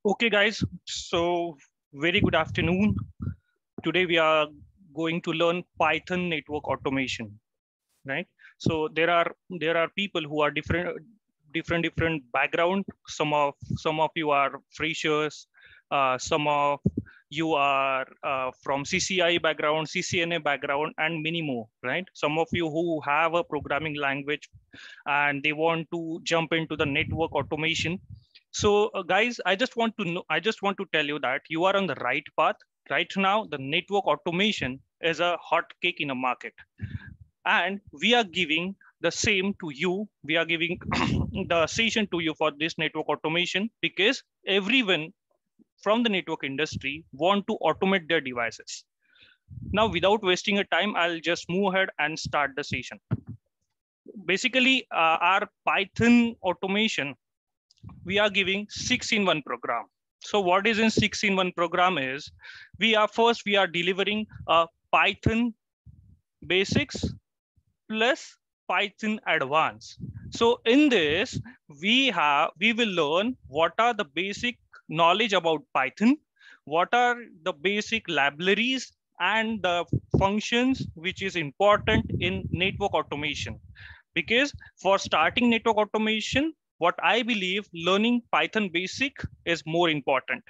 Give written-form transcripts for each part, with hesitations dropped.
Okay, guys. So very good afternoon. Today we are going to learn Python network automation, right? So there are people who are different background. Some of you are freshers. Some of you are from CCI background, CCNA background, and many more, right? Some of you who have a programming language and they want to jump into the network automation. So guys, I just want to tell you that you are on the right path. Right now, the network automation is a hot cake in a market. And we are giving the same to you. We are giving the session to you for this network automation because everyone from the network industry want to automate their devices. Now, without wasting a time, I'll just move ahead and start the session. Basically, our Python automation, we are giving 6-in-1 program. So what is in 6-in-1 program is we are delivering a Python basics plus Python advanced. So in this, we will learn what are the basic knowledge about Python, what are the basic libraries and the functions which is important in network automation. Because for starting network automation, what I believe learning Python basic is more important.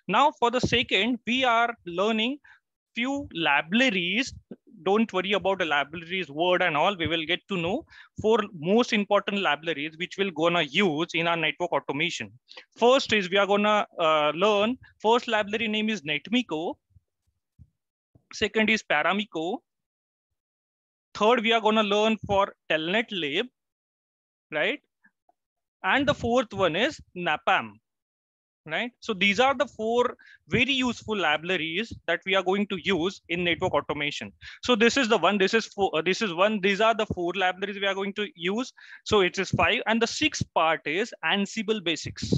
Now for the second, we are learning few libraries. Don't worry about the libraries word and all. We will get to know 4 most important libraries which we'll gonna use in our network automation. First is we are gonna learn, first library name is NetMiko. Second is Paramiko. Third, we are gonna learn for telnetlib, right? And the fourth one is Napam, right? So these are the 4 very useful libraries that we are going to use in network automation. So this is the one, this is one, these are the 4 libraries we are going to use. So it is 5. And the 6th part is Ansible basics.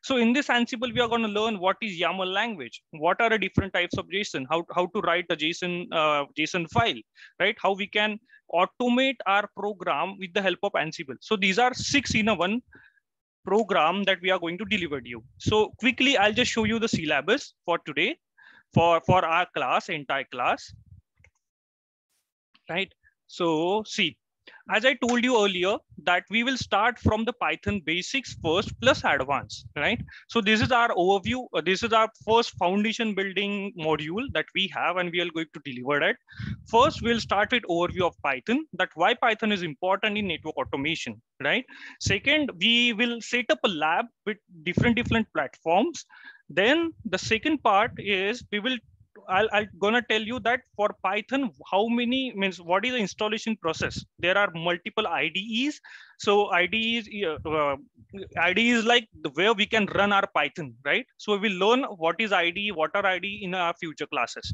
So in this Ansible, we are going to learn what is YAML language, what are the different types of JSON, how to write a JSON file, right? How we can automate our program with the help of Ansible. So these are 6-in-1 program that we are going to deliver to you. So quickly, I'll just show you the syllabus for today, for our class, entire class, right? So see, as I told you earlier, that we will start from the Python basics first plus advanced, right? So this is our overview. This is our first foundation building module that we have, and we are going to deliver it. First, we'll start with overview of Python, that why Python is important in network automation, right? Second, we will set up a lab with different platforms. Then the second part is I'll gonna tell you that for Python, how many means what is the installation process? There are multiple IDEs. So IDE is like where we can run our Python, right? So we will learn what is IDE, what are IDE in our future classes.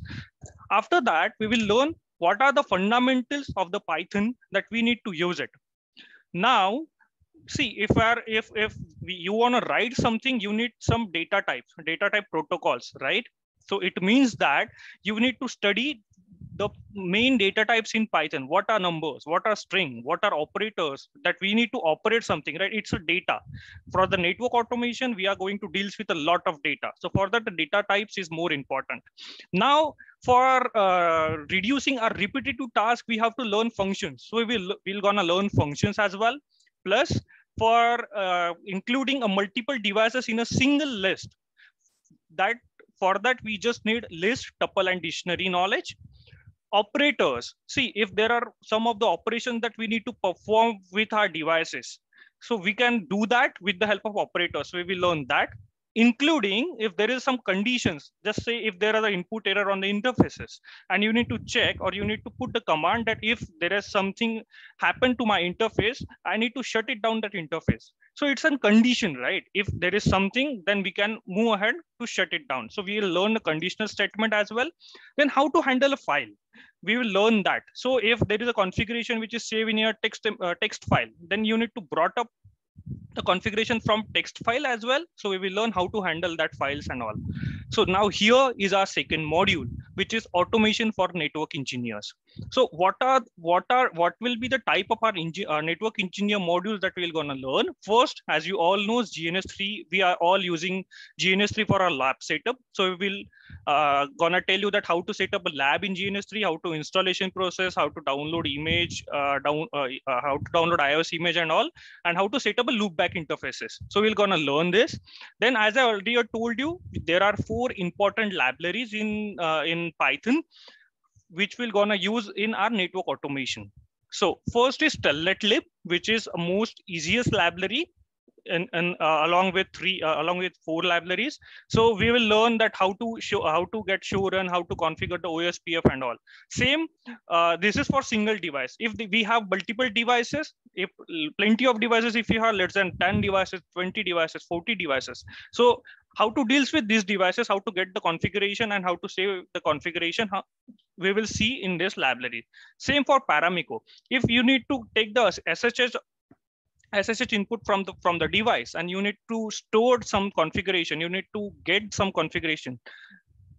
After that, we will learn what are the fundamentals of the Python that we need to use it. Now, see, if you want to write something, you need some data type protocols, right? So it means that you need to study the main data types in Python. What are numbers? What are string? What are operators that we need to operate something, right? It's a data. For the network automation, we are going to deal with a lot of data. So for that, the data types is more important. Now, for reducing our repetitive task, we have to learn functions. So we're gonna learn functions as well. Plus, for including a multiple devices in a single list, for that, we just need list, tuple, and dictionary knowledge. Operators. See, if there are some of the operations that we need to perform with our devices, so we can do that with the help of operators. So we will learn that, including if there is some conditions. Just say if there are the input error on the interfaces, and you need to check or you need to put the command that if there is something happened to my interface, I need to shut it down that interface. So it's a condition, right? If there is something, then we can move ahead to shut it down. So we will learn the conditional statement as well. Then how to handle a file, we will learn that. So if there is a configuration which is saved in your text file, then you need to brought up the configuration from text file as well. So we will learn how to handle that files and all. So now here is our second module, which is automation for network engineers. So what will be the type of our network engineer modules that we're gonna learn? First, as you all know, GNS3. We are all using GNS3 for our lab setup. So we will gonna tell you that how to set up a lab in GNS3, how to installation process, how to download image, how to download iOS image and all, and how to set up a loopback interfaces. So we're gonna learn this. Then, as I already told you, there are 4 important libraries in Python, which we're gonna use in our network automation. So first is Telnetlib, which is a most easiest library, and along with 4 libraries. So we will learn that how to get show run, how to configure the OSPF and all. Same, this is for single device. If we have multiple devices, if plenty of devices, if you have less than 10 devices, 20 devices, 40 devices. So how to deal with these devices, how to get the configuration and how to save the configuration, we will see in this library. Same for Paramiko. If you need to take the SSH input from the device and you need to store some configuration, you need to get some configuration.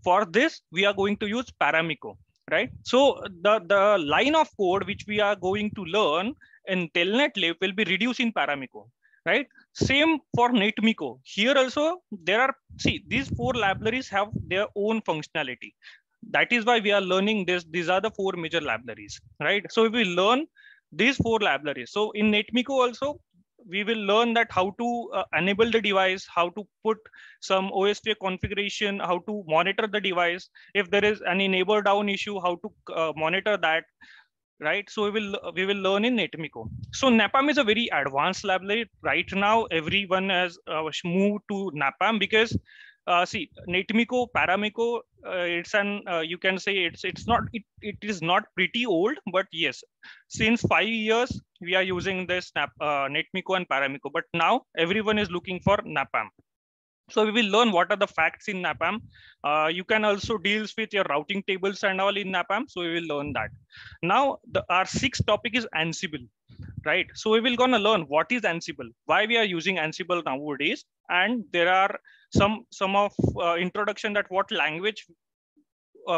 For this, we are going to use Paramiko, right? So the line of code which we are going to learn in Telnetlib will be reduced in Paramiko, right? Same for Netmiko. Here also, these 4 libraries have their own functionality. That is why we are learning this. These are the 4 major libraries, right? So we will learn these 4 libraries. So in Netmiko also, we will learn that how to enable the device, how to put some OSPF configuration, how to monitor the device. If there is any neighbor down issue, how to monitor that, right? So we will learn in Netmiko. So NAPAM is a very advanced library. Right now, everyone has moved to NAPAM because see, Netmiko, Paramiko, it's an you can say it is not pretty old, but yes, since 5 years we are using this Netmiko and Paramiko, but now everyone is looking for NAPAM. So we will learn what are the facts in NAPAM. You can also deal with your routing tables and all in NAPAM. So we will learn that. Now our 6th topic is Ansible, right? So we will gonna learn what is Ansible, why we are using Ansible nowadays, and there are some of introduction that what language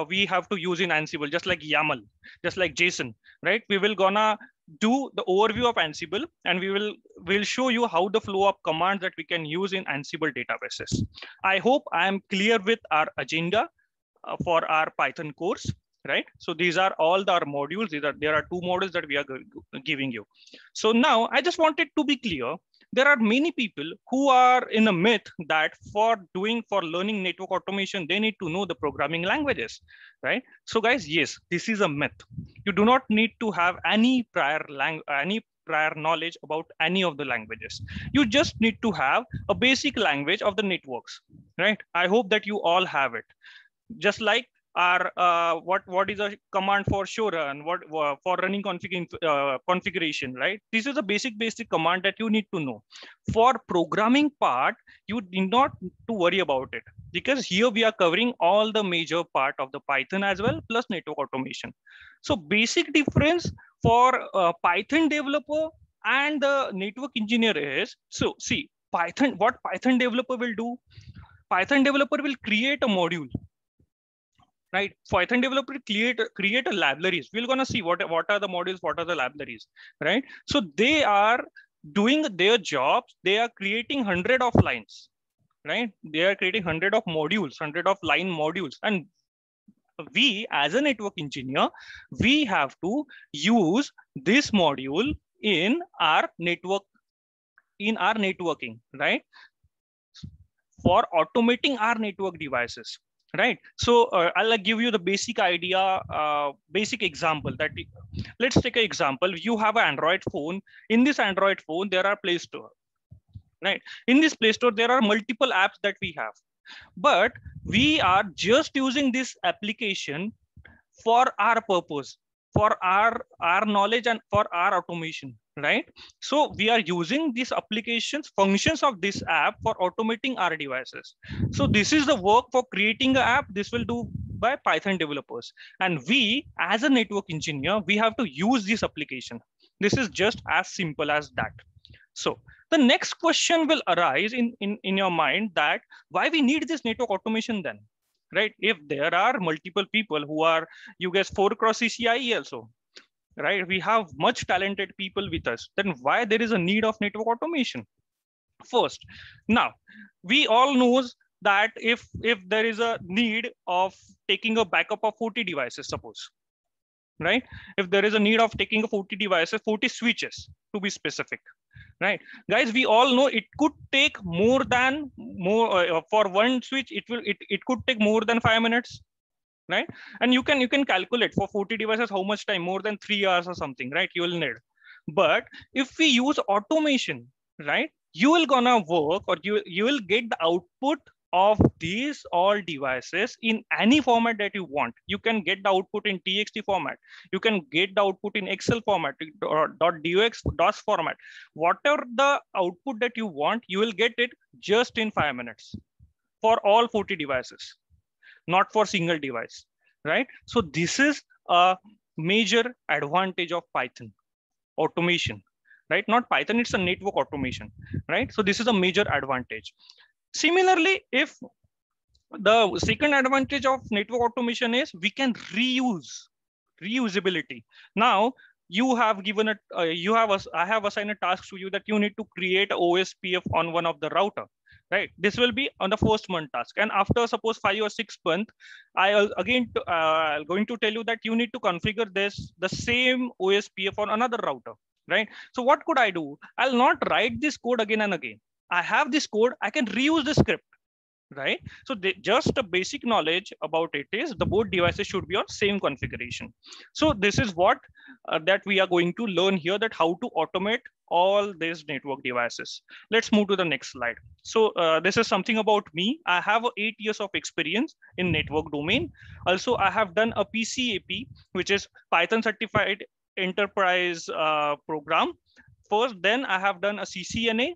we have to use in Ansible, just like YAML, just like JSON, right? We will gonna do the overview of Ansible, and we'll show you how the flow of commands that we can use in Ansible databases. I hope I am clear with our agenda for our Python course, right? So these are all our modules. There are 2 modules that we are giving you. So now I just wanted to be clear. There are many people who are in a myth that for learning network automation, they need to know the programming languages, right? So guys, yes, this is a myth. You do not need to have any prior knowledge about any of the languages. You just need to have a basic language of the networks, right? I hope that you all have it. Just like our what is a command for show run, what for running configuration, right? This is a basic command that you need to know. For programming part, you need not to worry about it, because here we are covering all the major part of the Python as well, plus network automation. So basic difference for Python developer and the network engineer is, so see, what Python developer will do, Python developer will create a module, right? Python developer create a libraries. We're gonna see what are the modules, what are the libraries, right? So they are doing their jobs. They are creating 100 of lines, right? They are creating 100 of modules, 100 of line modules, and we as a network engineer, we have to use this module in our networking, right? For automating our network devices. Right. So I'll give you the basic idea, basic example that let's take an example. You have an Android phone. In this Android phone, there are Play Store. Right. In this Play Store, there are multiple apps that we have, but we are just using this application for our purpose, for our knowledge and for our automation, right? So we are using these applications, functions of this app for automating our devices. So this is the work for creating an app. This will do by Python developers. And we, as a network engineer, we have to use this application. This is just as simple as that. So the next question will arise in your mind that why we need this network automation then, right? If there are multiple people who are, you guess, 4x CCIE also, right? We have much talented people with us. Then why there is a need of network automation? First, now we all knows that if there is a need of taking a backup of 40 devices, suppose, right? If there is a need of taking a 40 devices, 40 switches to be specific, right? Guys, we all know it could take more than for one switch, it could take more than 5 minutes, right? And you can calculate for 40 devices how much time, more than 3 hours or something, right? You will need. But if we use automation, right, you will gonna work, or you will get the output of these all devices in any format that you want. You can get the output in TXT format. You can get the output in Excel format or .docs format. Whatever the output that you want, you will get it just in 5 minutes for all 40 devices, not for single device, right? So this is a major advantage of Python automation, right? Not Python, it's a network automation, right? So this is a major advantage. Similarly, if the second advantage of network automation is we can reusability. Now you have given it, I have assigned a task to you that you need to create OSPF on one of the router, right? This will be on the first month task. And after suppose 5 or 6 month, I again going to tell you that you need to configure the same OSPF on another router, right? So what could I do? I'll not write this code again and again. I have this code, I can reuse the script, right? So just a basic knowledge about it is the both devices should be on same configuration. So this is what that we are going to learn here, that how to automate all these network devices. Let's move to the next slide. So this is something about me. I have 8 years of experience in network domain. Also, I have done a PCAP, which is Python certified enterprise program. First, then I have done a CCNA,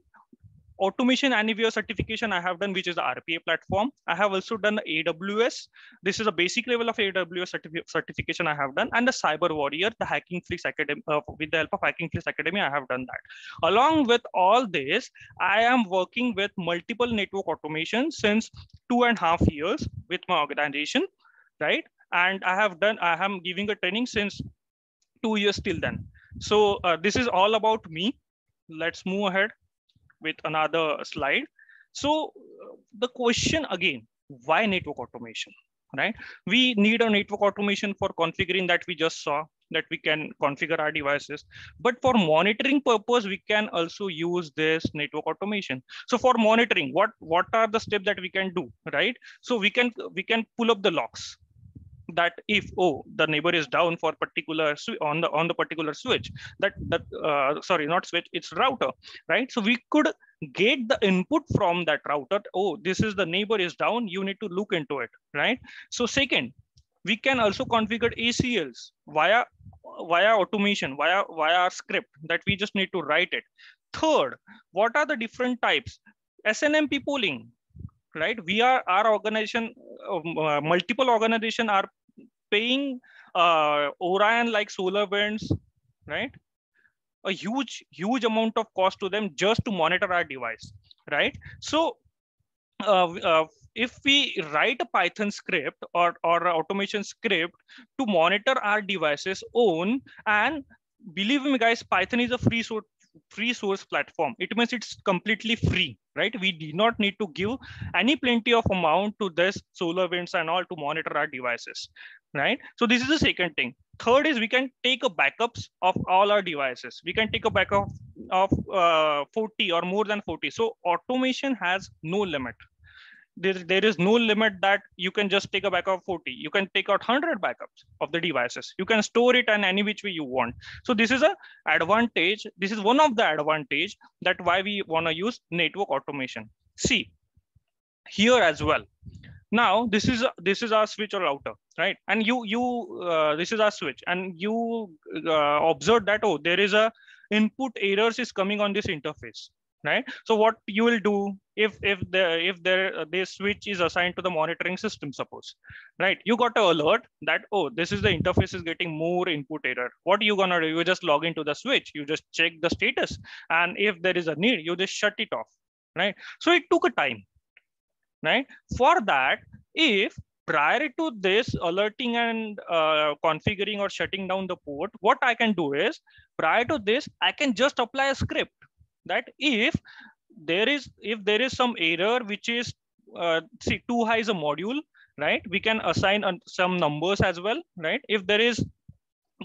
automation anywhere certification I have done, which is the RPA platform. I have also done AWS. This is a basic level of AWS certification I have done, and the Cyber Warrior, the Hacking Flix Academy, with the help of Hacking Flix Academy, I have done that. Along with all this, I am working with multiple network automation since 2.5 years with my organization, right? And I am giving a training since 2 years till then. So this is all about me. Let's move ahead with another slide. So the question again, why network automation, right? We need a network automation for configuring, that we just saw, that we can configure our devices. But for monitoring purpose, we can also use this network automation. So for monitoring, what are the steps that we can do, right? So we can pull up the logs, that if the neighbor is down for particular on the particular switch, sorry, not switch, it's router, right? So we could get the input from that router. This is the neighbor is down, you need to look into it, right? So second, we can also configure ACLs via automation, via our script, that we just need to write it. Third, what are the different types? SNMP pooling, right? We are our organization, multiple organization are paying Orion like SolarWinds, right? A huge amount of cost to them just to monitor our device, right? So if we write a Python script or automation script to monitor our devices own, and believe me guys, Python is a free source platform. It means it's completely free, right? We do not need to give any plenty of amount to this SolarWinds and all to monitor our devices, right? So this is the second thing. Third is we can take a backups of all our devices. We can take a backup of 40 or more than 40. So automation has no limit. There is no limit that you can just take a backup of 40. You can take out 100 backups of the devices. You can store it in any which way you want. So this is an advantage. This is one of the advantage that why we want to use network automation. See here as well. Now this is our switch or router, right? And this is our switch, and you observe that there is a input errors is coming on this interface, right? So what you will do if this switch is assigned to the monitoring system, suppose, right? You got an alert that this is the interface is getting more input error. What are you gonna do? You just log into the switch, you just check the status, and if there is a need, you just shut it off, right? So it took a time, right? For that, if prior to this alerting and configuring or shutting down the port, what I can do is, prior to this, I can just apply a script that if there is some error which is see, too high is a module, right? We can assign some numbers as well, right? If there is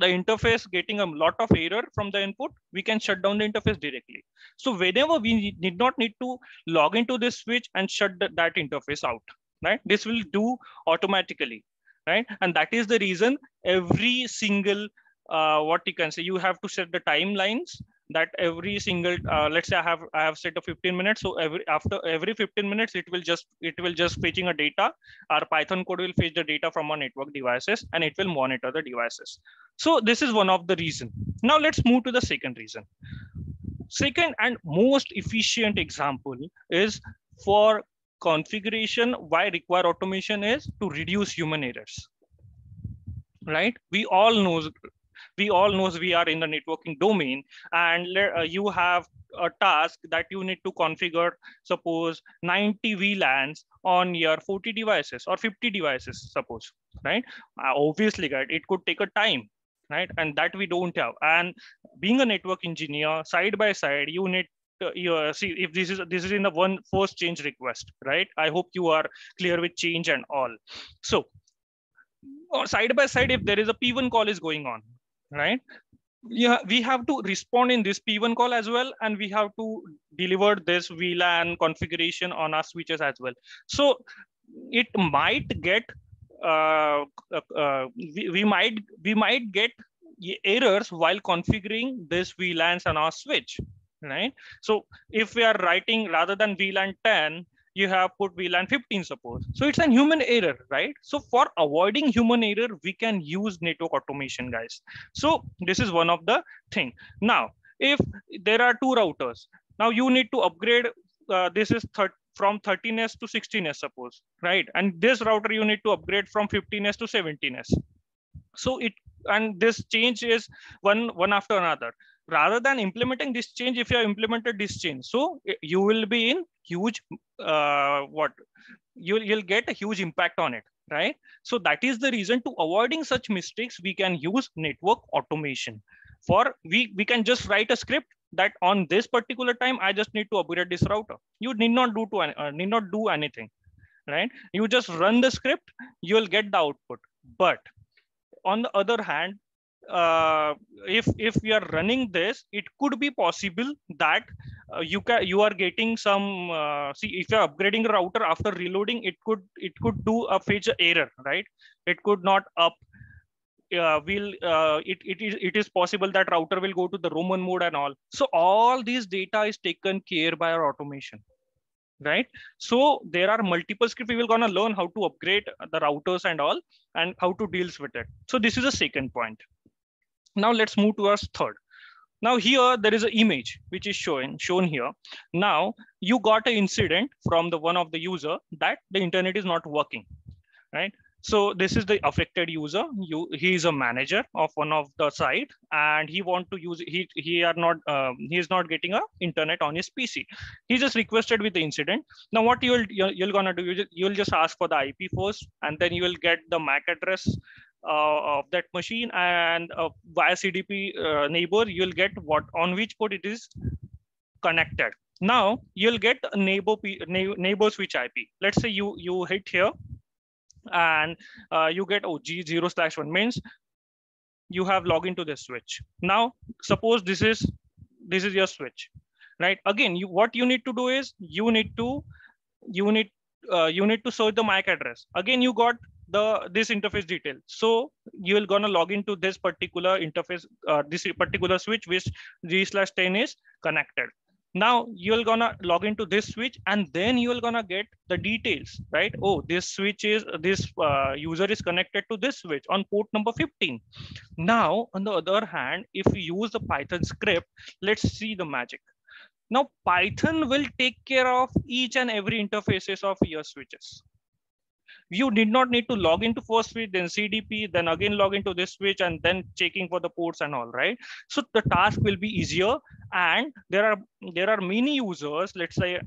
the interface getting a lot of error from the input, we can shut down the interface directly. So whenever we did not need to log into this switch and shut that interface out, right? This will do automatically, right? And that is the reason every single, what you can say, you have to set the timelines that every single, let's say I have set a 15 minutes. So after every 15 minutes, it will just fetching a data. Our Python code will fetch the data from our network devices and it will monitor the devices. So this is one of the reason. Now let's move to the second reason. Second and most efficient example is for configuration. Why require automation is to reduce human errors, right? We all know we are in the networking domain, and you have a task that you need to configure, suppose 90 VLANs on your 40 devices or 50 devices, suppose, right? Obviously, right, it could take a time, right? And that we don't have. And being a network engineer, side by side, you need you see if this is in the one first change request, right? I hope you are clear with change and all. So side by side, if there is a P1 call is going on, right? Yeah, we have to respond in this P1 call as well, and we have to deliver this VLAN configuration on our switches as well. So it might get we might get errors while configuring this VLANs on our switch, right? So if we are writing rather than VLAN 10, you have put VLAN 15, suppose. So it's a human error, right? So for avoiding human error, we can use network automation, guys. So this is one of the thing. Now, if there are two routers, now you need to upgrade. This is from 13S to 16S, suppose, right? And this router you need to upgrade from 15S to 17S. So and this change is one after another. Rather than implementing this change, if you have implemented this change, so you will be in huge you'll get a huge impact on it, right? So that is the reason, to avoiding such mistakes, we can use network automation. For we can just write a script that on this particular time I just need to upgrade this router. You need not do anything, right? You just run the script, you'll get the output. But on the other hand, if we are running this, it could be possible that you are getting some see, if you're upgrading a router after reloading, it could do a fetch error, right? It could not up. It is possible that router will go to the Roman mode and all. So all these data is taken care by our automation, right? So there are multiple scripts. We will gonna learn how to upgrade the routers and all, and how to deal with it. So this is the second point. Now let's move towards third. Now here there is an image which is shown here. Now you got an incident from the one of the user that the internet is not working, right? So this is the affected user. He is a manager of one of the site, and he want to use he is not getting a internet on his PC. He just requested with the incident. Now what you're gonna do? You'll just ask for the IP first, and then you will get the MAC address of that machine, and via CDP neighbor, you'll get on which port it is connected. Now you'll get a neighbor switch IP. Let's say you hit here, and you get G0/1 means you have logged into this switch. Now suppose this is your switch, right? Again, what you need to do is you need to search the MAC address. Again, you got this interface detail. So you will gonna log into this particular interface, this particular switch which G/10 is connected. Now you're gonna log into this switch, and then you're gonna get the details, right? Oh, this user is connected to this switch on port number 15. Now, on the other hand, if we use the Python script, let's see the magic. Now Python will take care of each and every interfaces of your switches. You did not need to log into first switch, then CDP, then again log into this switch, and then checking for the ports and all, right? So the task will be easier, and there are many users. Let's say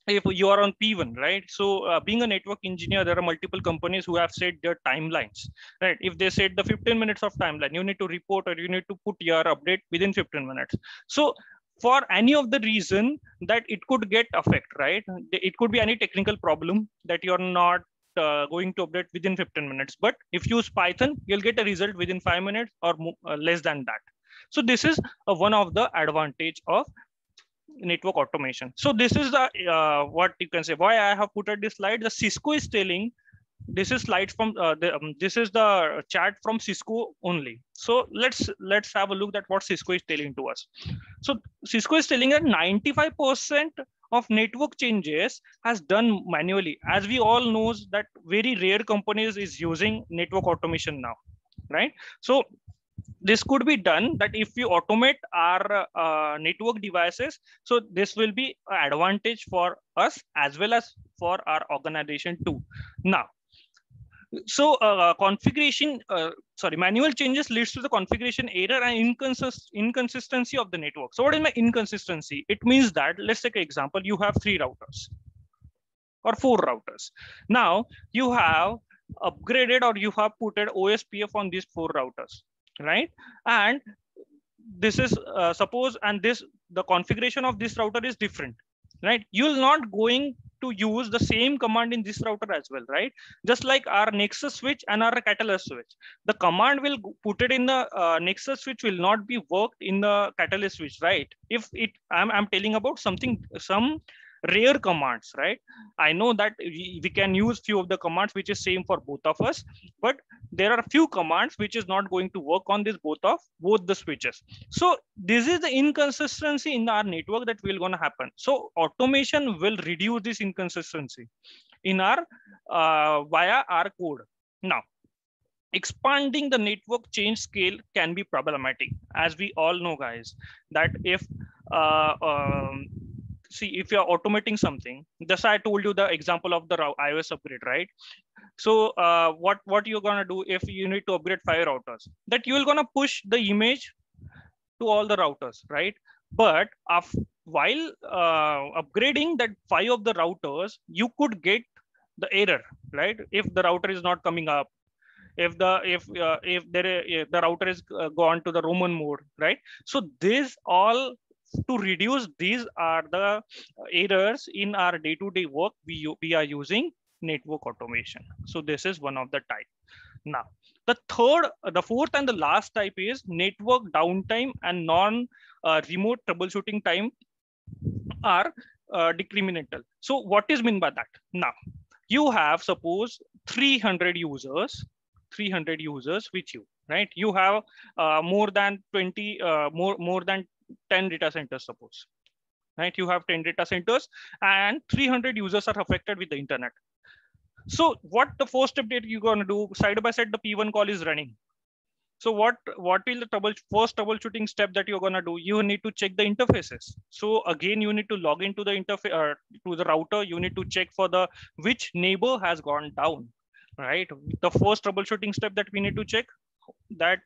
if you are on P1, right? So being a network engineer, there are multiple companies who have set their timelines, right? If they set the 15 minutes of timeline, you need to report or you need to put your update within 15 minutes. So for any of the reason that it could get affect, right? It could be any technical problem that you're not going to update within 15 minutes. But if you use Python, you'll get a result within 5 minutes or less than that. So this is one of the advantage of network automation. So this is the what you can say why I have put at this slide. The Cisco is telling, this is slides from this is the chat from Cisco only. So let's have a look at what Cisco is telling to us. So Cisco is telling that 95% of network changes has done manually. As we all knows that very rare companies is using network automation now, right? So this could be done that if we automate our network devices, so this will be an advantage for us as well as for our organization too. Now, so configuration, manual changes leads to the configuration error and inconsistency of the network. So what is my inconsistency? It means that, let's take an example, you have 3 routers or 4 routers. Now you have upgraded or you have put an OSPF on these 4 routers, right? And this is suppose, and this the configuration of this router is different, right? You'll not going to use the same command in this router as well, right? Just like our Nexus switch and our Catalyst switch, the command will put it in the Nexus switch will not be worked in the Catalyst switch, right? If it I'm telling about something, some rare commands, right? I know that we can use few of the commands which is same for both of us, but there are few commands which is not going to work on this both the switches. So this is the inconsistency in our network that will gonna happen. So automation will reduce this inconsistency in our via our code. Now, expanding the network change scale can be problematic, as we all know, guys, that if see, if you're automating something, just I told you the example of the iOS upgrade, right? So what you're gonna do if you need to upgrade 5 routers, that you're gonna push the image to all the routers, right? But while upgrading that 5 of the routers, you could get the error, right? If the router is not coming up, if the router is gone to the Roman mode, right? So this all, to reduce these are the errors in our day-to-day work, we are using network automation. So this is one of the type. Now, the fourth and the last type is network downtime and non-remote troubleshooting time are decremental. So what is meant by that? Now, you have suppose 300 users with you, right? You have more than 20, more than 10 data centers, suppose, right? You have 10 data centers and 300 users are affected with the internet. So what the first step that you're going to do, side by side, the P1 call is running. So what will the first troubleshooting step that you're going to do? You need to check the interfaces. So again, you need to log into the interface to the router. You need to check for the which neighbor has gone down, right? The first troubleshooting step that we need to check, that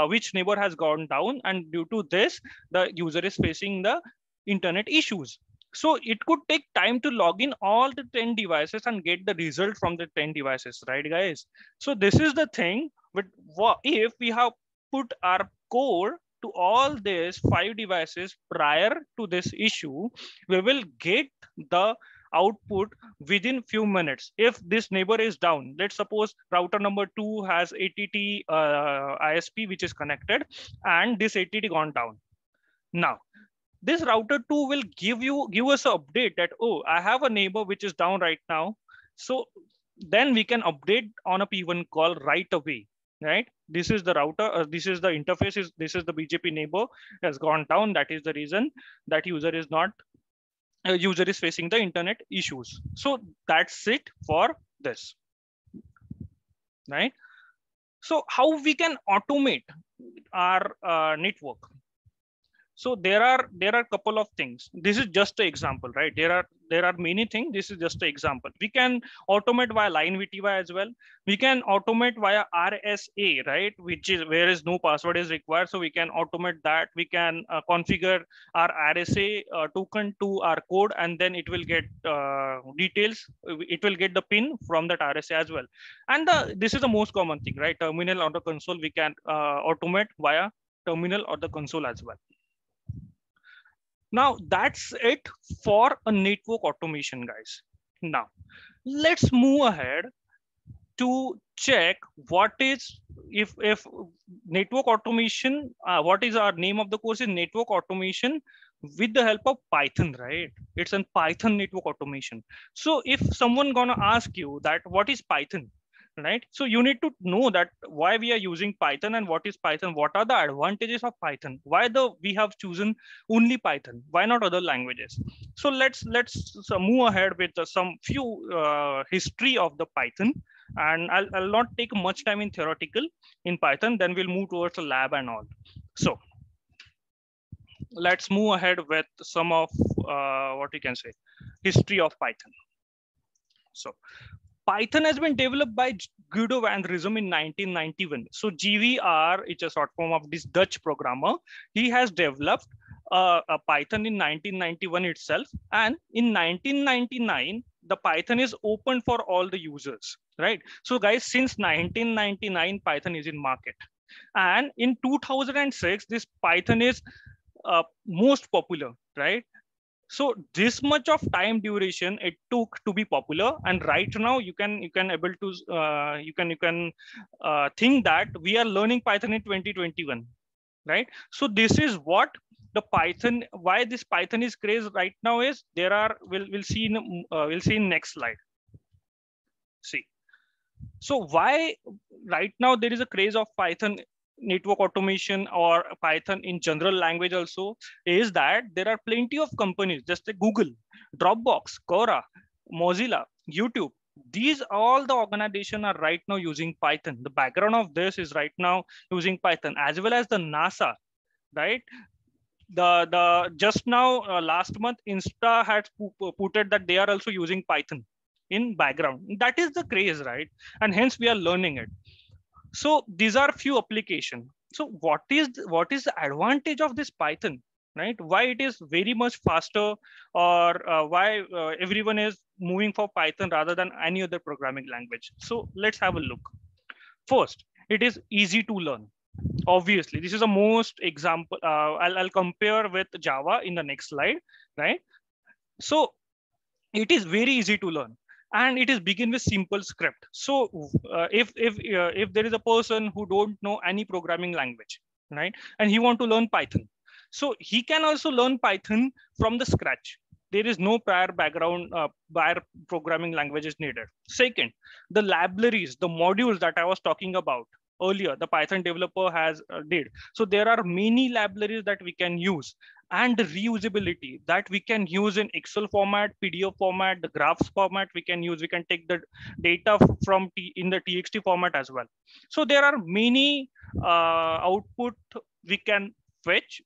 which neighbor has gone down, and due to this the user is facing the internet issues. So it could take time to log in all the 10 devices and get the result from the 10 devices, right, guys? So this is the thing. But if we have put our code to all these 5 devices prior to this issue, we will get the output within few minutes. If this neighbor is down, let's suppose router number 2 has ATT ISP which is connected, and this ATT gone down. Now, this router 2 will give us an update that, oh, I have a neighbor which is down right now. So then we can update on a P1 call right away, right? This is the router, this is the interface, this is the BGP neighbor has gone down. That is the reason that user is facing the internet issues. So that's it for this, right? So how we can automate our network? So there are a couple of things. This is just an example, right? There there are many things. This is just an example. We can automate via LineVTY as well. We can automate via RSA, right? Which is where is no password is required. So we can automate that. We can configure our RSA token to our code, and then it will get details. It will get the pin from that RSA as well. And this is the most common thing, right? Terminal or the console, we can automate via terminal or the console as well. Now that's it for a network automation, guys. Now let's move ahead to check what is if network automation, what is our name of the course is network automation with the help of Python, right? It's a Python network automation. So if someone gonna ask you that what is Python, right? So you need to know that why we are using Python and what is Python, what are the advantages of Python, why we have chosen only Python, why not other languages. So let's move ahead with some few history of the Python, and I'll not take much time in theoretical in Python, then we'll move towards the lab and all. So let's move ahead with some of what we can say history of Python. So Python has been developed by Guido van Rossum in 1991. So GVR, it's a short form of this Dutch programmer. He has developed a Python in 1991 itself. And in 1999, the Python is open for all the users, right? So guys, since 1999, Python is in market. And in 2006, this Python is most popular, right? So this much of time duration it took to be popular, and right now you can able to you can think that we are learning Python in 2021, right? So this is what the Python, why this Python is crazy right now is there are we'll see in next slide. See, so why right now there is a craze of Python network automation or Python in general language also is that there are plenty of companies just like Google, Dropbox, Quora, Mozilla, YouTube. These all the organization are right now using Python. The background of this is right now using Python, as well as the NASA, right? The just now last month Insta had put it that they are also using Python in background. That is the craze, right? And hence we are learning it. So these are few applications. So what is the advantage of this Python, right? Why it is very much faster, or why everyone is moving for Python rather than any other programming language? So let's have a look. First, it is easy to learn. Obviously, this is the most example. I'll compare with Java in the next slide, right? So it is very easy to learn, and it is begin with simple script. So if there is a person who don't know any programming language, right, and he want to learn Python, so he can also learn Python from the scratch. There is no prior background, prior programming languages needed. Second, the libraries, the modules that I was talking about earlier, the Python developer has did. So there are many libraries that we can use, and the reusability that we can use in Excel format, PDF format, the graphs format we can use. We can take the data from in the TXT format as well. So there are many output we can fetch,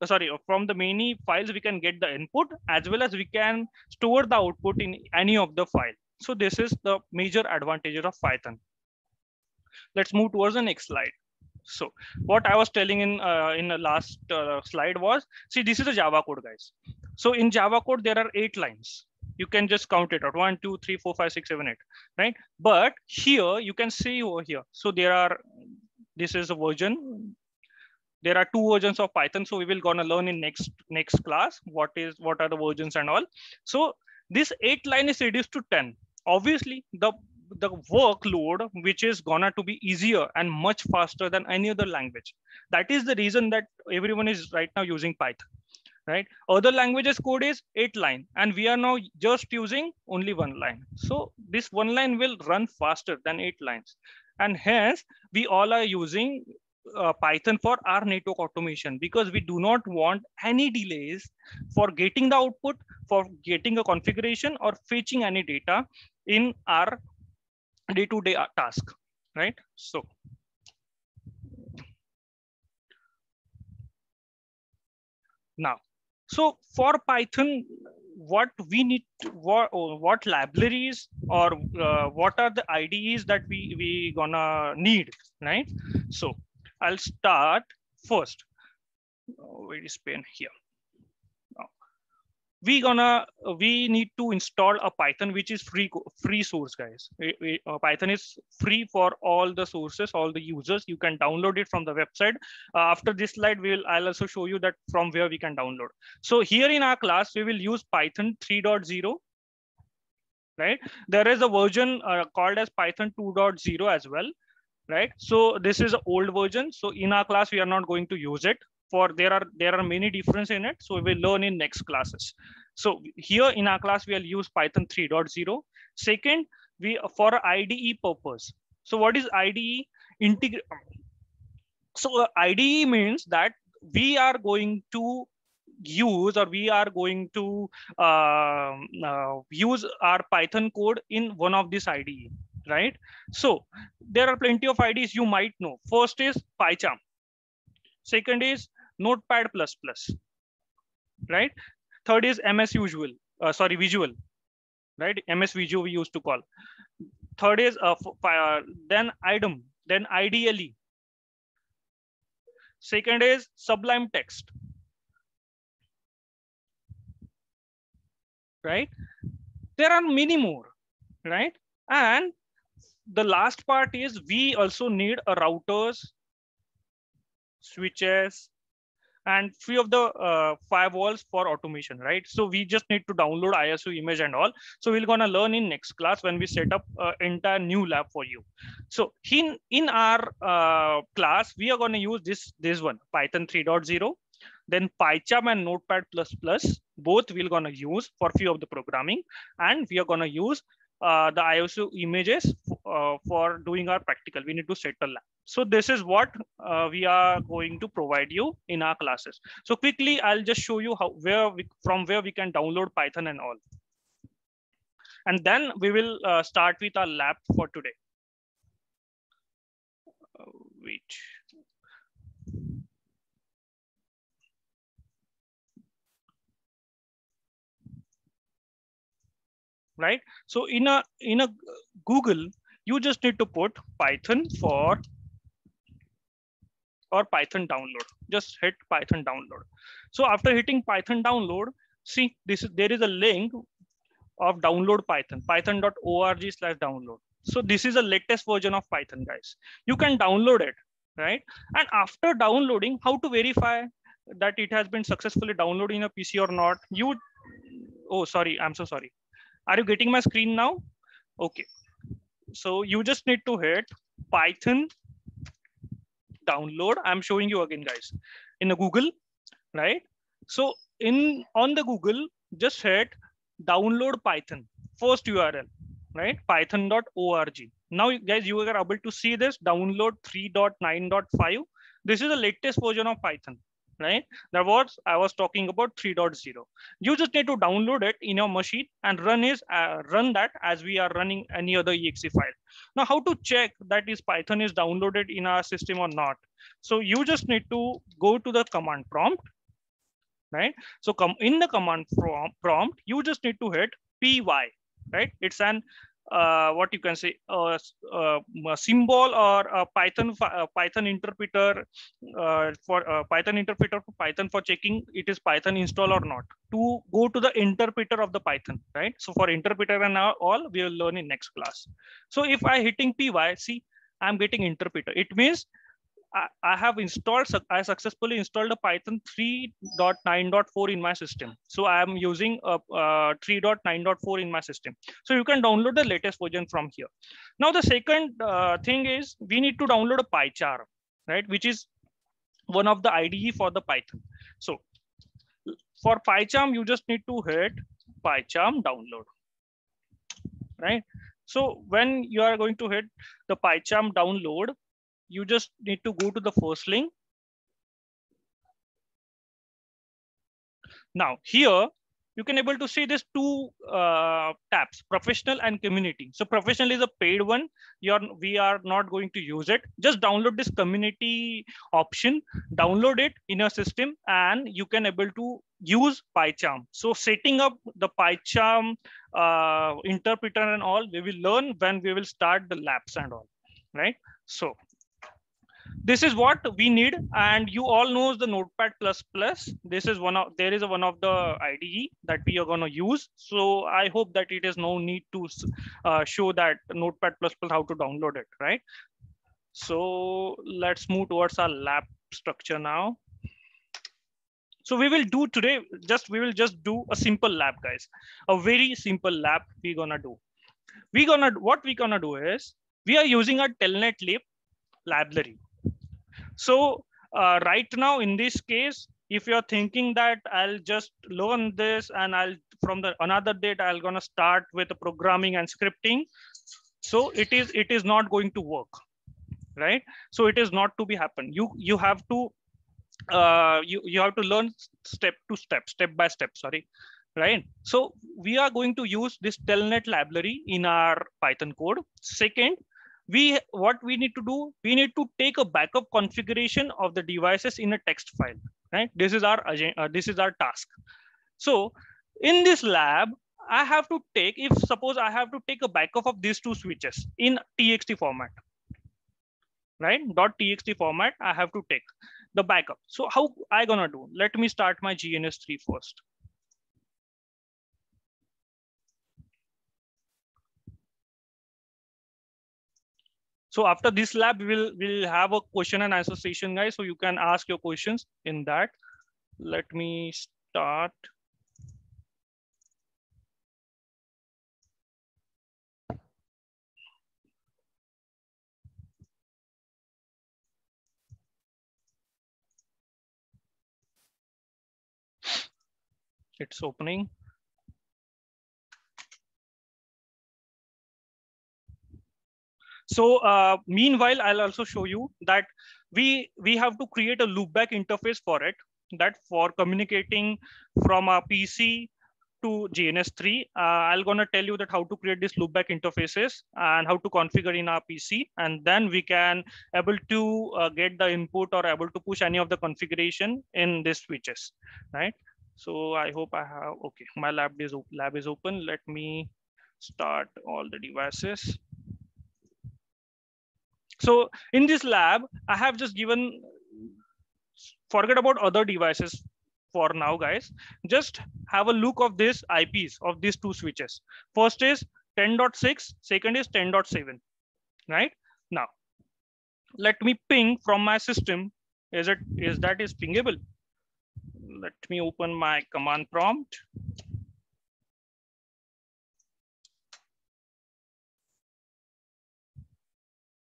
from the many files we can get the input, as well as we can store the output in any of the file. So this is the major advantages of Python. Let's move towards the next slide. So what I was telling in the last slide was, see, this is a Java code, guys. So in Java code, there are 8 lines. You can just count it out, 1, 2, 3, 4, 5, 6, 7, 8, right? But here you can see over here. So there are, this is a version. There are 2 versions of Python. So we will gonna learn in next class what are the versions and all. So this 8 line is reduced to 10. Obviously, the workload which is gonna to be easier and much faster than any other language. That is the reason that everyone is right now using Python, right? Other languages code is 8 line, and we are now just using only 1 line. So this 1 line will run faster than 8 lines, and hence we all are using Python for our network automation, because we do not want any delays for getting the output, for getting a configuration, or fetching any data in our day-to-day task, right? So now, so for Python, what we need to, what libraries or what are the IDEs that we gonna need, right? So I'll start first. Where is pen here? We need to install a Python which is free source, guys. Python is free for all the sources, all the users. You can download it from the website. After this slide, I'll also show you that from where we can download. So here in our class, we will use Python 3.0. Right? There is a version called as Python 2.0 as well. Right? So this is an old version. So in our class, we are not going to use it. For there are many differences in it, so we will learn in next classes. So here in our class we'll use Python 3.0. Second, we for IDE purpose. So what is IDE? So IDE means that we are going to use, or we are going to use our Python code in one of this IDE, right? So there are plenty of IDEs you might know. First is PyCharm. Second is Notepad++, right? Third is Visual, right? MS Visio we used to call. Third is then IDEM, then IDLE. Second is Sublime Text, right? There are many more, right? And the last part is we also need a routers, switches, and few of the firewalls for automation, right? So we just need to download ISO image and all. So we're gonna learn in next class when we set up entire new lab for you. So in our class, we are gonna use this one, Python 3.0, then PyCharm and Notepad++, both we're gonna use for few of the programming, and we are gonna use the ISO images for doing our practical. We need to set a lab. So this is what we are going to provide you in our classes. So quickly, I'll just show you from where we can download Python and all. And then we will start with our lab for today. Wait. Right. So in a Google, you just need to put Python or Python download. Just hit Python download. So after hitting Python download, see there is a link of download Python, python.org/download. So this is the latest version of Python, guys. You can download it, right? And after downloading, how to verify that it has been successfully downloaded in a PC or not? Oh, sorry, I'm so sorry. Are you getting my screen now? Okay. So you just need to hit Python download. I'm showing you again, guys, in a Google, right? So on the Google, just hit download Python, first URL, right? python.org. Now, guys, you are able to see this download 3.9.5. This is the latest version of Python, right? That was I was talking about 3.0. You just need to download it in your machine and run that as we are running any other exe file. Now, how to check that Python is downloaded in our system or not? So you just need to go to the command prompt, right? So in the command prompt, you just need to hit py, right? It's an what you can say a symbol or a Python interpreter for Python for checking it is Python install or not, to go to the interpreter of the Python, right? So for interpreter and all we will learn in next class. So if I hitting py, see I'm getting interpreter. It means I have I successfully installed a Python 3.9.4 in my system. So I am using a 3.9.4 in my system. So you can download the latest version from here. Now the second thing is we need to download a PyCharm, right? Which is one of the IDE for the Python. So for PyCharm, you just need to hit PyCharm download, right? So when you are going to hit the PyCharm download, you just need to go to the first link. Now here you can able to see this two tabs, professional and community. So professional is a paid one. We are not going to use it. Just download this community option, download it in your system, and you can able to use PyCharm. So setting up the PyCharm interpreter and all, we will learn when we will start the labs and all, right? So this is what we need, and you all knows the Notepad++. This is one of the IDE that we are going to use. So I hope that it is no need to show that Notepad++ how to download it, right? So let's move towards our lab structure now. So we will do today, we will just do a simple lab, guys. A very simple lab we're gonna do. What we're gonna do is, we are using a Telnet lib library. So right now in this case, if you're thinking that I'll just learn this and from another date, I'll gonna start with the programming and scripting. So it is not going to work, right? So it is not to be happen. You have to you have to learn step by step, sorry, right? So we are going to use this Telnet library in our Python code. Second, what we need to do, we need to take a backup configuration of the devices in a text file, right? This is our task. So in this lab, I have to take, if suppose I have to take a backup of these two switches in txt format, right? .txt format, I have to take the backup. So how I gonna do? Let me start my GNS3 first. So after this lab, we'll have a question and answer session, guys. So you can ask your questions in that. Let me start. It's opening. So meanwhile, I'll also show you that we have to create a loopback interface for it, that for communicating from a PC to GNS3. I'm gonna tell you that how to create this loopback interfaces and how to configure in our PC, and then we can able to get the input or able to push any of the configuration in these switches, right? So I hope I have, okay, my lab is open. Let me start all the devices. So in this lab, I have just given, forget about other devices for now, guys. Just have a look of this IPs of these two switches. First is 10.6, second is 10.7, right? Now, let me ping from my system. Is pingable? Let me open my command prompt.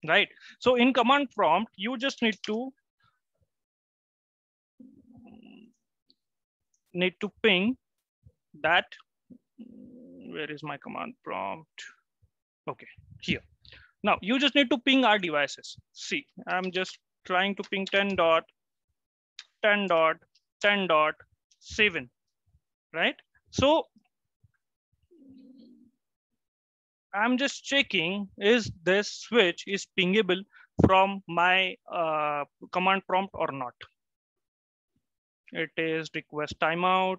Right. So in command prompt, you just need to ping that. Where is my command prompt? Okay, here. Now you just need to ping our devices. See, I'm just trying to ping 10.10.10.7, right? So I'm just checking, is this switch is pingable from my command prompt or not. It is request timeout.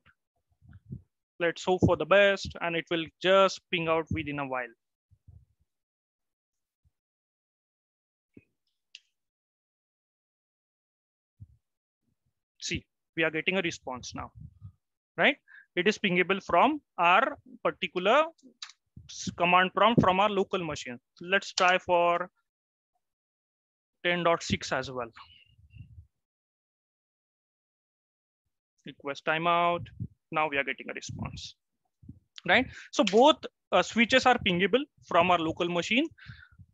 Let's hope for the best, and it will just ping out within a while. See, we are getting a response now, right? It is pingable from our particular command prompt from our local machine. Let's try for 10.6 as well. Request timeout. Now we are getting a response, right? So both switches are pingable from our local machine.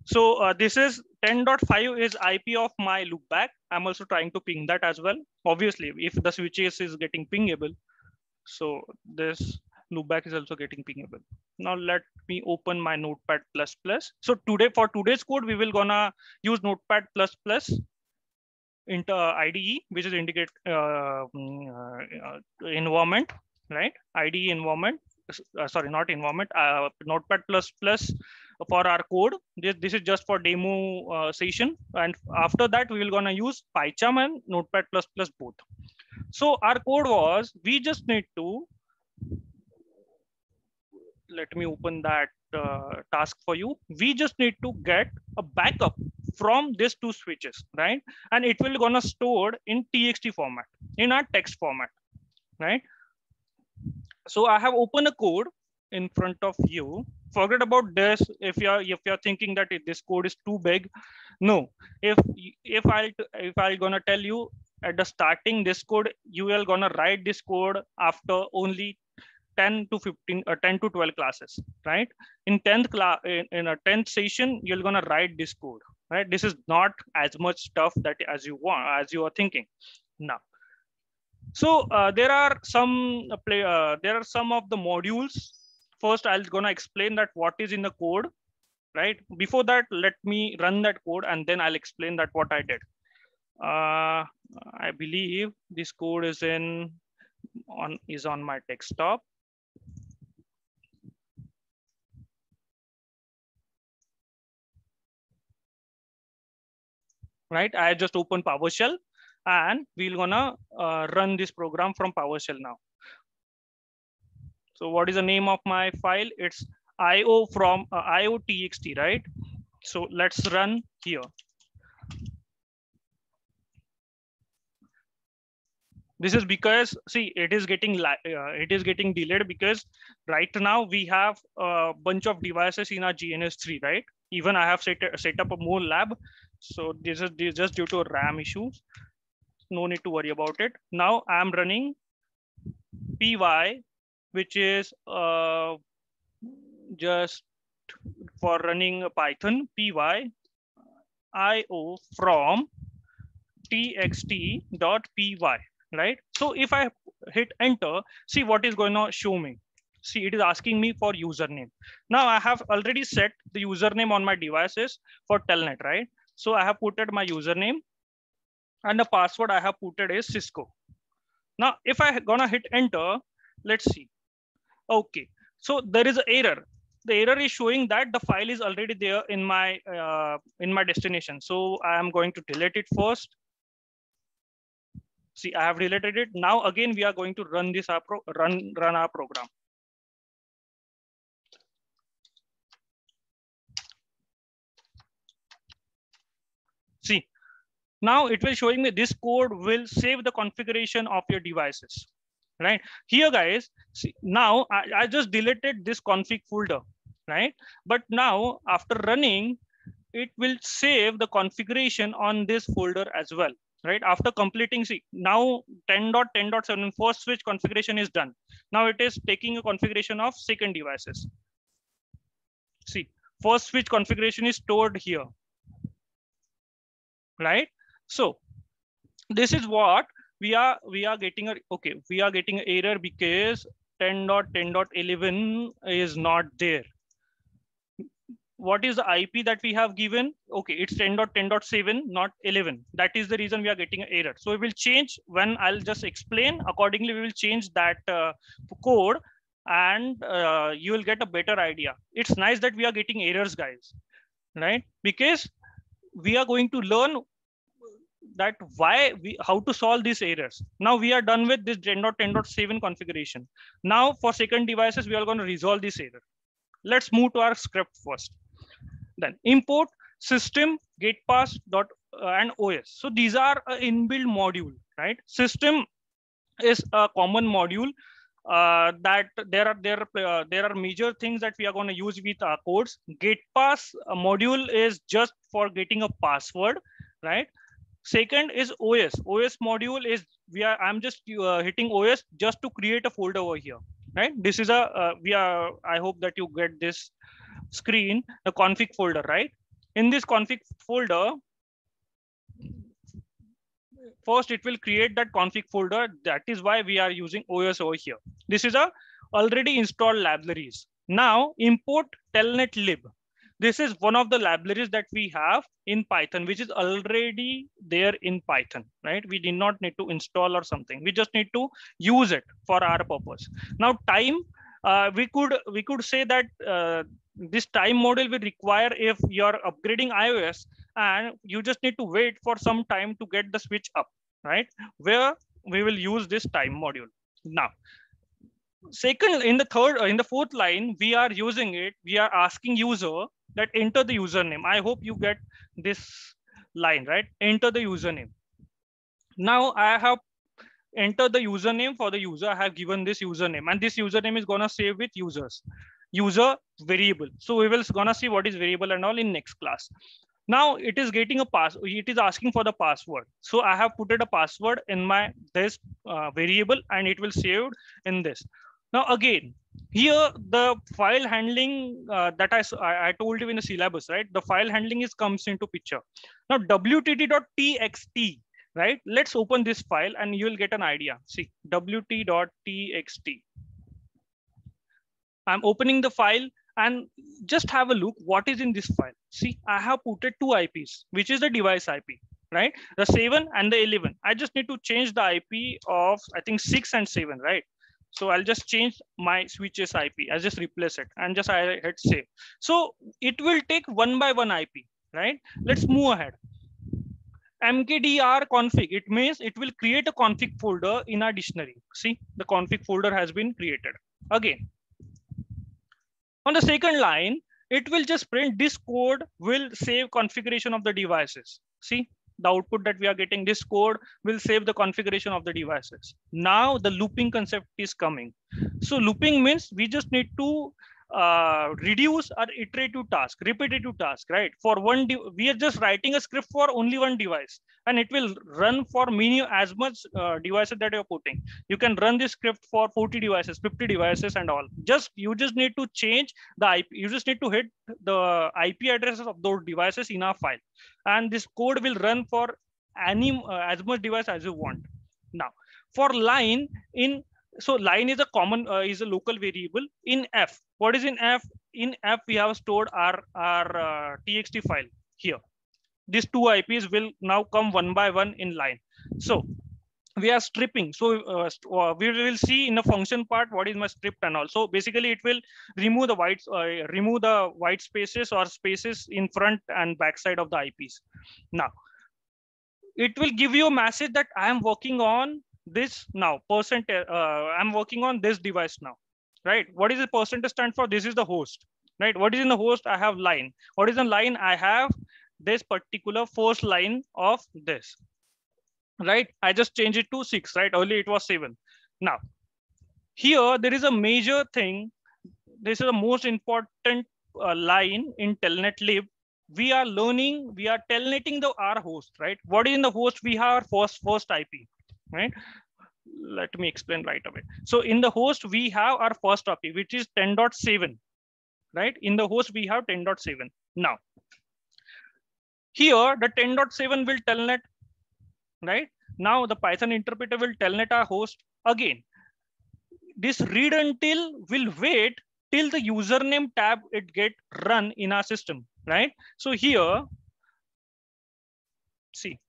So this is 10.5 is IP of my loopback. I'm also trying to ping that as well. Obviously, if the switches is getting pingable, so this loopback is also getting pingable. Now let me open my Notepad++. So for today's code, we will gonna use Notepad++ into IDE, which is indicate environment, right? IDE environment. Sorry, not environment. Notepad++ for our code. This is just for demo session, and after that we will gonna use PyCharm and Notepad++ both. So our code was, we just need to, let me open that task for you. We just need to get a backup from these two switches, right? And it will gonna stored in TXT format, in our text format, right? So I have opened a code in front of you. Forget about this. If you're thinking that this code is too big, no. If I'll gonna tell you at the starting this code, you will gonna write this code after only 10 to 15 or 10 to 12 classes, right? In 10th class, in a 10th session, you're gonna write this code, right? This is not as much stuff that as you want, as you are thinking now. So there are some there are some of the modules. First, I'll gonna explain that what is in the code, right? Before that, let me run that code and then I'll explain that what I did. I believe this code is on my desktop. Right, I just opened PowerShell and we're gonna run this program from PowerShell now. So what is the name of my file? It's IO from IO.txt, right? So let's run here. This is because, see, it is getting delayed because right now we have a bunch of devices in our GNS3, right? Even I have set up a more lab. So this is just due to RAM issues. No need to worry about it. Now I'm running py, which is just for running Python, py io from txt.py, right? So if I hit enter, see what is going to show me. See, it is asking me for username. Now I have already set the username on my devices for Telnet, right? So I have put my username and the password I have put is Cisco. Now, if I gonna hit enter, let's see. Okay, so there is an error. The error is showing that the file is already there in my destination. So I am going to delete it first. See, I have deleted it. Now again, we are going to run this run our program. See, now it will showing me this code will save the configuration of your devices, right? Here, guys, see, now I just deleted this config folder, right? But now after running, it will save the configuration on this folder as well, right? After completing, see, now 10.10.7 first switch configuration is done. Now it is taking a configuration of second devices. See, first switch configuration is stored here, right? So this is what we are getting we are getting an error because 10.10.11 is not there. What is the IP that we have given? Okay, it's 10.10.7, not 11. That is the reason we are getting an error. So we will change when I'll just explain accordingly. We will change that code and you will get a better idea. It's nice that we are getting errors, guys, right? Because we are going to learn that how to solve these errors. Now we are done with this 10.10.7 configuration. Now for second devices, we are going to resolve this error. Let's move to our script first. Then import system gatepass dot and OS. So these are inbuilt module, right? System is a common module that there are major things that we are going to use with our codes. Gatepass module is just for getting a password, right? Second is OS. OS module is I'm just hitting OS just to create a folder over here, right? This is I hope that you get this screen, the config folder, right? In this config folder, first it will create that config folder. That is why we are using OS over here. This is a already installed libraries. Now import telnet lib. This is one of the libraries that we have in Python, which is already there in Python, right? We did not need to install or something. We just need to use it for our purpose. Now time, we could say that this time model will require if you're upgrading iOS and you just need to wait for some time to get the switch up, right? Where we will use this time module. Now, second, in the fourth line, we are using it. We are asking user that enter the username. I hope you get this line, right? Enter the username. Now I have entered the username for the user. I have given this username, and this username is gonna save with user variable. So we will gonna see what is variable and all in next class. Now it is getting a it is asking for the password. So I have put a password in my this variable, and it will save in this. Now again, here the file handling that I told you in the syllabus, right? The file handling comes into picture. Now wt.txt, right? Let's open this file and you will get an idea. See, wt.txt. I'm opening the file and just have a look what is in this file. See, I have put two IPs, which is the device IP, right? The 7 and the 11. I just need to change the IP of, I think, 6 and 7, right? So I'll just change my switches IP. I'll just replace it and just I hit save. So it will take one by one IP, right? Let's move ahead. mkdir config, it means it will create a config folder in our dictionary. See, the config folder has been created. Again, on the second line, it will just print this code will save configuration of the devices. See, the output that we are getting, this code will save the configuration of the devices. Now the looping concept is coming. So looping means we just need to reduce our iterative task, repetitive task, right? For one, we are just writing a script for only one device, and it will run for many as much devices that you're putting. You can run this script for 40 devices, 50 devices, and all. You just need to change the IP. You just need to hit the IP addresses of those devices in our file, and this code will run for any as much device as you want. Now, for line in. So line is a common, is a local variable in F. What is in F? In F, we have stored our txt file here. These two IPs will now come one by one in line. So we are stripping. So we will see in the function part what is my strip and all. So basically, it will remove the white spaces or spaces in front and back side of the IPs. Now, it will give you a message that I am working on this now I'm working on this device now, right? What is the percentage stand for? This is the host, right? What is in the host? I have line. What is in line? I have this particular first line of this, right? I just change it to 6, right? Earlier it was 7. Now here there is a major thing. This is the most important line in telnet lib. We are telnetting our host, right? What is in the host? We have our first IP, right? Let me explain right away. So in the host, we have our first IP, which is 10.7, right? In the host, we have 10.7. Now, here the 10.7 will telnet, right? Now the Python interpreter will telnet our host again. This read until will wait till the username tab it get run in our system, right? So here, see,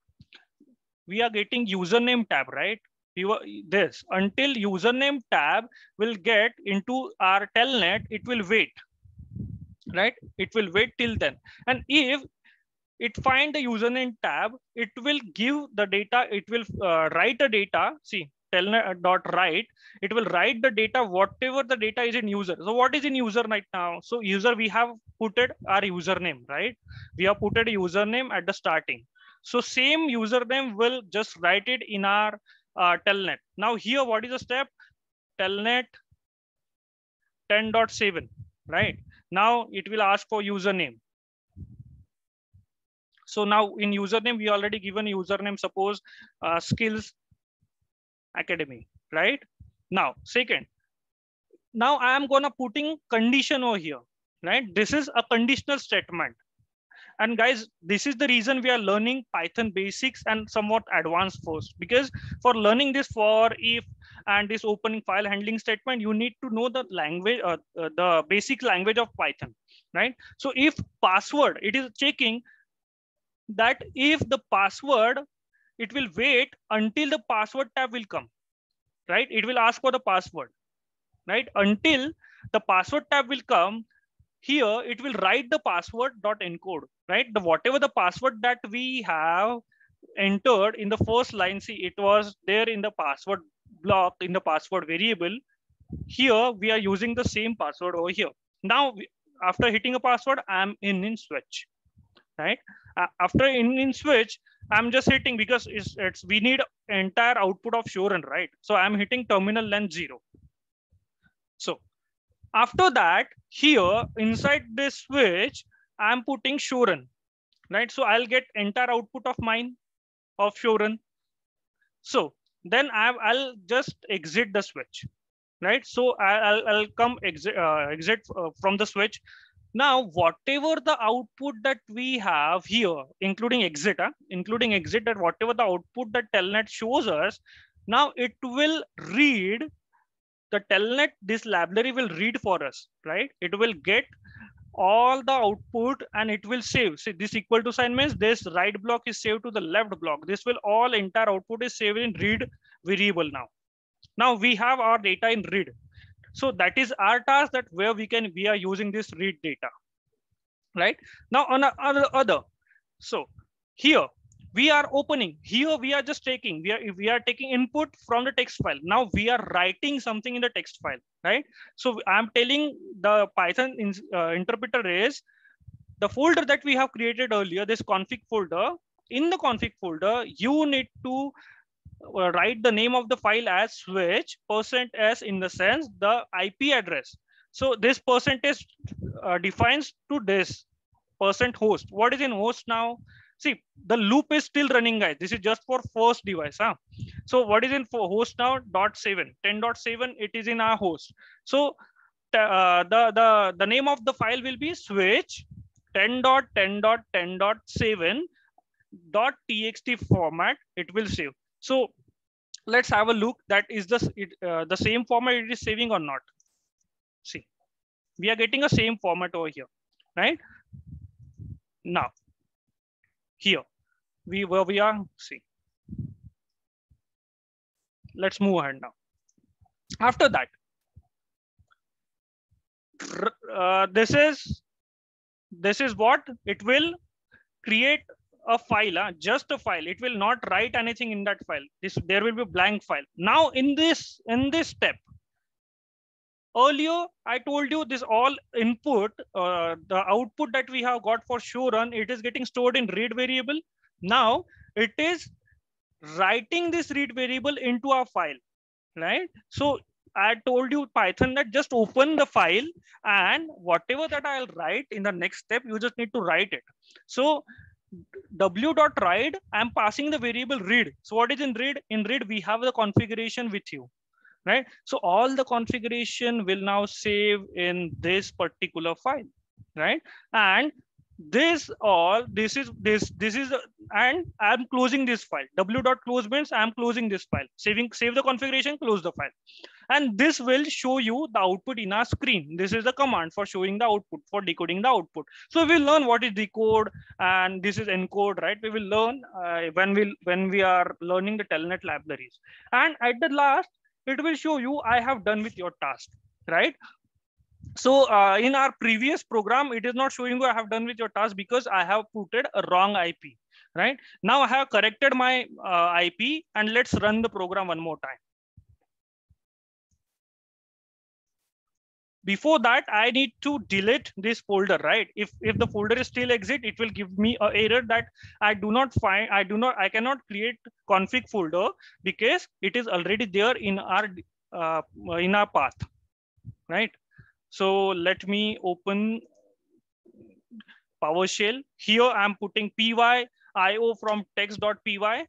we are getting username tab, right? This until username tab will get into our telnet, it will wait, right? It will wait till then. And if it find the username tab, it will give the data, it will write the data. See, telnet.write, it will write the data, whatever the data is in user. So what is in user right now? So user, we have put it our username, right? We have put it a username at the starting. So same username will just write it in our telnet. Now here, what is the step? Telnet 10.7, right? Now it will ask for username. So now in username, we already given username, suppose skills academy, right? Now, second, now I am gonna putting condition over here, right? This is a conditional statement. And guys, this is the reason we are learning Python basics and somewhat advanced first, because for learning this for if and this opening file handling statement, you need to know the language, the basic language of Python, right? So if password, it is checking that if the password, it will wait until the password tab will come, right? It will ask for the password, right? Until the password tab will come. Here it will write the password dot encode, right? The whatever the password that we have entered in the first line. See, it was there in the password block, in the password variable. Here we are using the same password over here. Now, after hitting a password, I'm in switch, right? After in switch, I'm just hitting, because it's we need entire output of show run, right? So I'm hitting terminal length 0. So after that, here inside this switch, I'm putting show run, right? So I'll get entire output of mine of show run. So then I'll just exit the switch, right? So I'll come exit from the switch. Now, whatever the output that we have here, including exit, that whatever the output that Telnet shows us, now it will read the Telnet, this library will read for us, right? It will get all the output and it will save. See, this equal to sign means this right block is saved to the left block. This will all entire output is saved in read variable now. Now we have our data in read. So that is our task, that where we are using this read data, right? Now on other, so here we are opening, here we are just taking, we are taking input from the text file. Now we are writing something in the text file, right? So I'm telling the Python interpreter is the folder that we have created earlier, this config folder. In the config folder, you need to write the name of the file as switch %s, in the sense the IP address. So this percentage defines to this %host. What is in host now? See, the loop is still running, guys. This is just for first device. Huh? So what is in for host now? 10.7. It is in our host. So the name of the file will be switch 10.10.10.7.txt format. It will save. So let's have a look. That is the same format it is saving or not. See, we are getting a same format over here, right? Now, here we are. See, let's move ahead now. After that, this is what it will create a file, just a file. It will not write anything in that file. There will be a blank file. Now in this step, earlier I told you this all input, the output that we have got for show run, it is getting stored in read variable. Now it is writing this read variable into a file, right? So I told you Python that just open the file, and whatever that I'll write in the next step, you just need to write it. So w.write, I'm passing the variable read. So what is in read? In read, we have the configuration with you, right? So all the configuration will now save in this particular file, right? And this is and I'm closing this file. W.close means I'm closing this file. Save the configuration, close the file. And this will show you the output in our screen. This is the command for showing the output, for decoding the output. So we'll learn what is decode and this is encode, right? We will learn when we are learning the Telnet libraries. And at the last, it will show you I have done with your task, right? So in our previous program, it is not showing you I have done with your task because I have put a wrong IP, right? Now I have corrected my IP, and let's run the program one more time. Before that, I need to delete this folder, right? If the folder is still exit, it will give me an error that I cannot create config folder because it is already there in our path, right? So let me open PowerShell. Here I'm putting py io from text.py,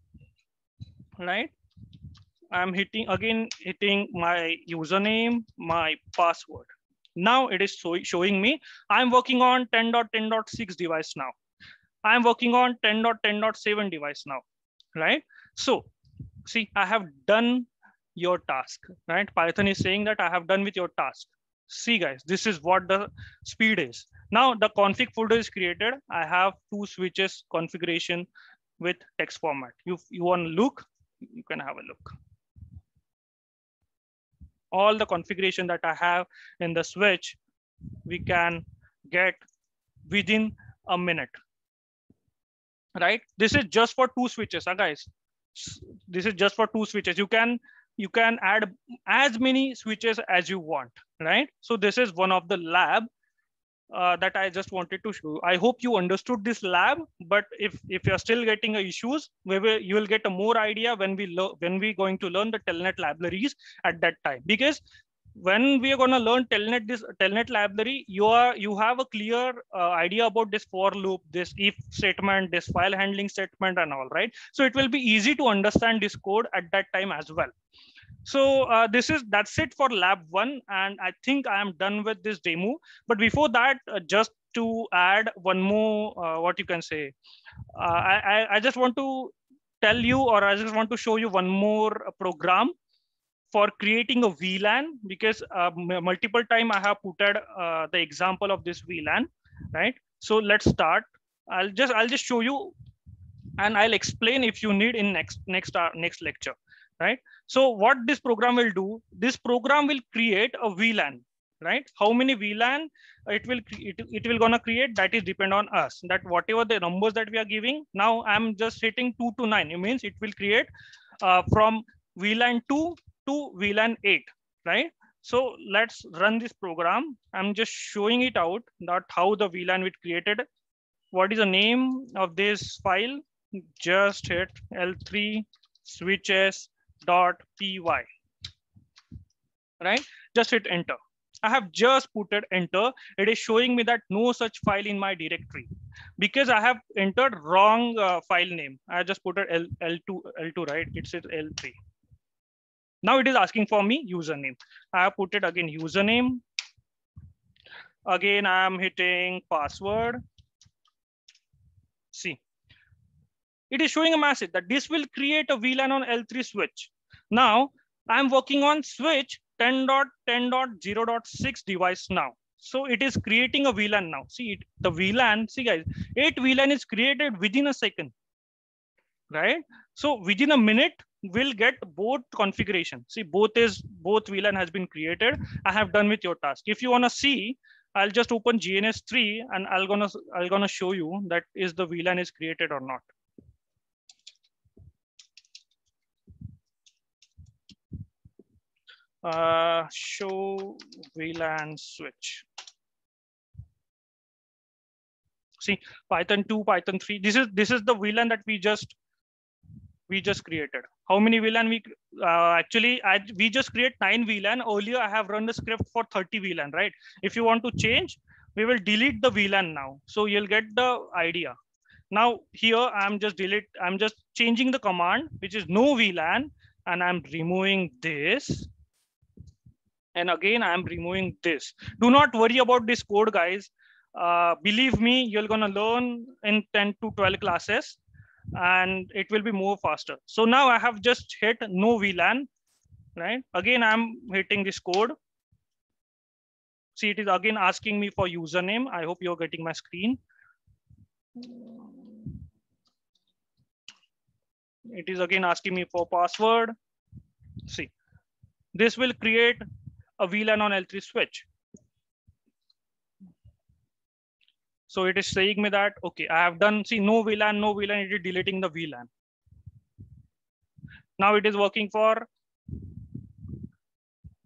right? I'm hitting my username, my password. Now it is showing me I'm working on 10.10.6 device now. I'm working on 10.10.7 device now, right? So see, I have done your task, right? Python is saying that I have done with your task. See guys, this is what the speed is. Now the config folder is created. I have 2 switches configuration with text format. You want to look, you can have a look. All the configuration that I have in the switch, we can get within a minute. right? This is just for 2 switches, guys. This is just for 2 switches. You can add as many switches as you want, right? So this is one of the lab that I just wanted to show you. I hope you understood this lab, but if you're still getting issues, you will get a more idea when we going to learn the Telnet libraries at that time. Because when we are going to learn Telnet library, you have a clear idea about this for loop, this if statement, this file handling statement, and all, right? So it will be easy to understand this code at that time as well. So that's it for lab 1, and I think I am done with this demo. But before that, just to add one more, what you can say, I just want to tell you, or I just want to show you one more program for creating a VLAN, because multiple time I have put the example of this VLAN, right? So let's start. I'll just show you, and I'll explain if you need in next lecture, right? So what this program will do, this program will create a VLAN, right? How many VLAN it will gonna create, that is depend on us, that whatever the numbers that we are giving. Now I'm just hitting 2 to 9. It means it will create from VLAN 2 to VLAN 8, right? So let's run this program. I'm just showing it out, that how the VLAN will created. What is the name of this file? Just hit L3 switches.py, right? Just hit enter. I have just put it enter. It is showing me that no such file in my directory, because I have entered wrong file name. I just put it L2, right? It says L3. Now it is asking for me username. I have put it again username. Again, I am hitting password. See, it is showing a message that this will create a VLAN on L3 switch. Now I'm working on switch 10.10.0.6 device now. So it is creating a VLAN now. See, the VLAN, see guys, 8 VLAN is created within a second, right? So within a minute, we'll get both configuration. See, both VLAN has been created. I have done with your task. If you wanna see, I'll just open GNS3 and I'll gonna show you that is the VLAN is created or not. Show VLAN switch. See, Python 2, Python 3. This is the VLAN that we just created. How many VLAN we we just create 9 VLAN. Earlier I have run the script for 30 VLAN, right? If you want to change, we will delete the VLAN now. So you'll get the idea. Now here I'm just changing the command, which is no VLAN, and I'm removing this. And again, I'm removing this. Do not worry about this code, guys. Believe me, you're gonna learn in 10 to 12 classes, and it will be more faster. So now I have just hit no VLAN, right? Again, I'm hitting this code. See, it is again asking me for username. I hope you're getting my screen. It is again asking me for password. See, this will create a VLAN on L3 switch. So it is saying me that, okay, I have done, see, no VLAN, it is deleting the VLAN. Now it is working for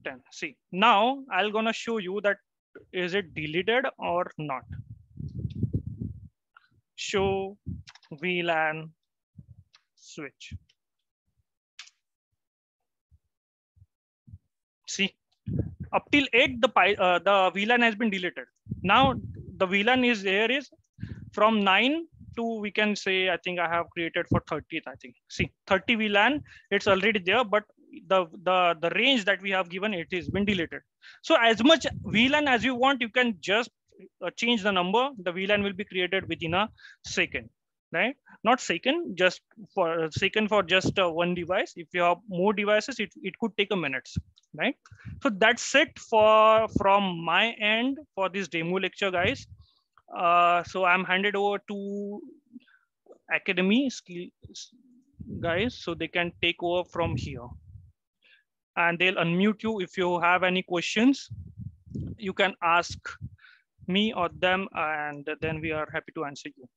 10. See, now I'm gonna show you that is it deleted or not. Show VLAN switch. See, up till 8, the VLAN has been deleted. Now the VLAN is from 9 to, we can say, I think I have created for 30th, I think. See, 30 VLAN, it's already there, but the range that we have given, it has been deleted. So as much VLAN as you want, you can just change the number. The VLAN will be created within a second, right? Not second, just for second for just one device. If you have more devices, it could take a minute, right? So that's it from my end for this demo lecture, guys. So I'm handed over to Academy skills guys, so they can take over from here, and they'll unmute you. If you have any questions, you can ask me or them, and then we are happy to answer you.